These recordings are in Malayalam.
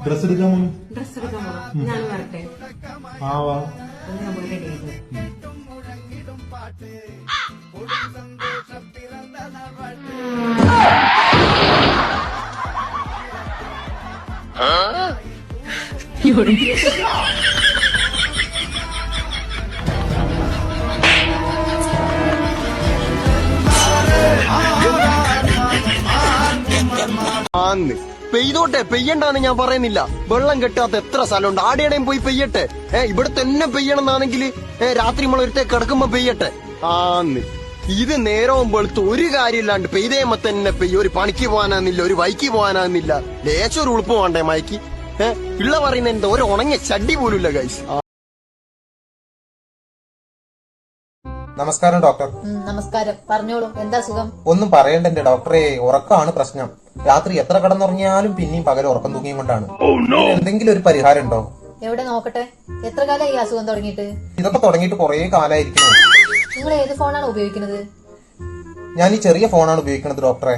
ഡ്രസ് എടുക്കാൻ പോണു. ഞാൻ വരട്ടെ. ആ വാ. ഞാൻ പോയി റെഡി ആയിട്ട്. പെയ്തോട്ടെ, പെയ്യണ്ടാന്ന് ഞാൻ പറയുന്നില്ല. വെള്ളം കെട്ടാത്ത എത്ര സ്ഥലമുണ്ട്, ആടെയും പോയി പെയ്യട്ടെ. ഇവിടെ തന്നെ പെയ്യണമെന്നാണെങ്കിൽ രാത്രി നമ്മൾ ഒരുത്തെ കിടക്കുമ്പോ പെയ്യട്ടെ. ആന്ന് ഇത് നേരവും വെളുത്ത് ഒരു കാര്യമില്ലാണ്ട് പെയ്തേമ്മ തന്നെ പെയ്യ. ഒരു പണിക്ക് പോകാനാന്നില്ല, ഒരു വൈക്ക് പോകാനാന്നില്ല, ലേശൊരു ഉളുപ്പ് വേണ്ടേ മയക്ക്. പിള്ള പറയുന്ന എന്താ, ഒരു ഉണങ്ങിയ ചട്ടി പോലുമില്ല ഗൈസ്. നമസ്കാരം ഡോക്ടർ. നമസ്കാരം, പറഞ്ഞോളൂ, എന്താ സുഖം? ഒന്നും പറയണ്ട എന്റെ ഡോക്ടറെ, ഉറക്കമാണ് പ്രശ്നം. രാത്രി എത്ര കിടന്നുറങ്ങിയാലും പിന്നെയും പകൽ ഉറക്കം തൂങ്ങിയും കൊണ്ടാണ്. എന്തെങ്കിലും ഒരു പരിഹാരം ഉണ്ടോ? എവിടെ നോക്കട്ടെ. എത്ര കാലമായി ഈ അസുഖം തുടങ്ങിയിട്ട്? ഇതൊക്കെ തുടങ്ങിയിട്ട് കുറെ കാലമായിരിക്കുന്നു. നിങ്ങൾ ഏത് ഫോണാണ് ഉപയോഗിക്കുന്നത്? ഞാൻ ഈ ചെറിയ ഫോണാണ് ഉപയോഗിക്കുന്നത് ഡോക്ടറെ.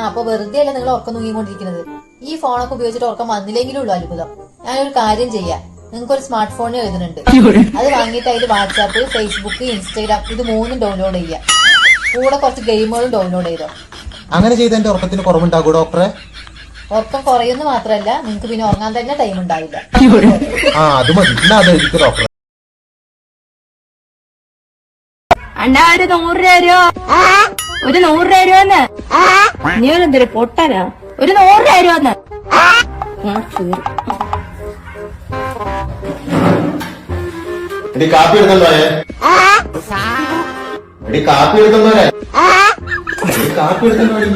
അപ്പൊ വെറുതെ അല്ല നിങ്ങൾ ഉറക്കം തൂങ്ങിക്കൊണ്ടിരിക്കുന്നത്. ഈ ഫോണൊക്കെ ഉപയോഗിച്ചിട്ട് ഉറക്കം വന്നില്ലെങ്കിലും ഉള്ളു അത്ഭുതം. ഞാനൊരു കാര്യം ചെയ്യാം, നിങ്ങൾക്ക് ഒരു സ്മാർട്ട് ഫോണിൽ എഴുതുന്നുണ്ട്. അത് വാങ്ങിയിട്ട് അതിൽ വാട്സാപ്പ്, ഫേസ്ബുക്ക്, ഇൻസ്റ്റാഗ്രാം ഇത് മൂന്നും ഡൗൺലോഡ് ചെയ്യാം. കൂടെ കുറച്ച് ഗെയിമുകളും ഡൗൺലോഡ് ചെയ്തോ. അങ്ങനെ ചെയ്ത് എന്റെ ഉറക്കത്തിന് കുറവുണ്ടാകൂ ഡോക്ടറെ? ഉറക്കം കുറയുന്നു മാത്രല്ല, നിങ്ങൾക്ക് പിന്നെ ഉറങ്ങാൻ തന്നെ ടൈം ഉണ്ടാവില്ല. അത് മതി, അത് എഴുതിക്ക് ഡോക്ടറെ. അണ്ണാ ഒരു 100 രൂപ, ഒരു 100 രൂപന്ന്. നീ എന്തൊരു പൊട്ടനാ? ഒരു 100 രൂപന്ന്. കാപ്പി എടുത്തോളേ, കാപ്പി എടുത്തോളേ, കാപ്പി എടുത്തോളൂ.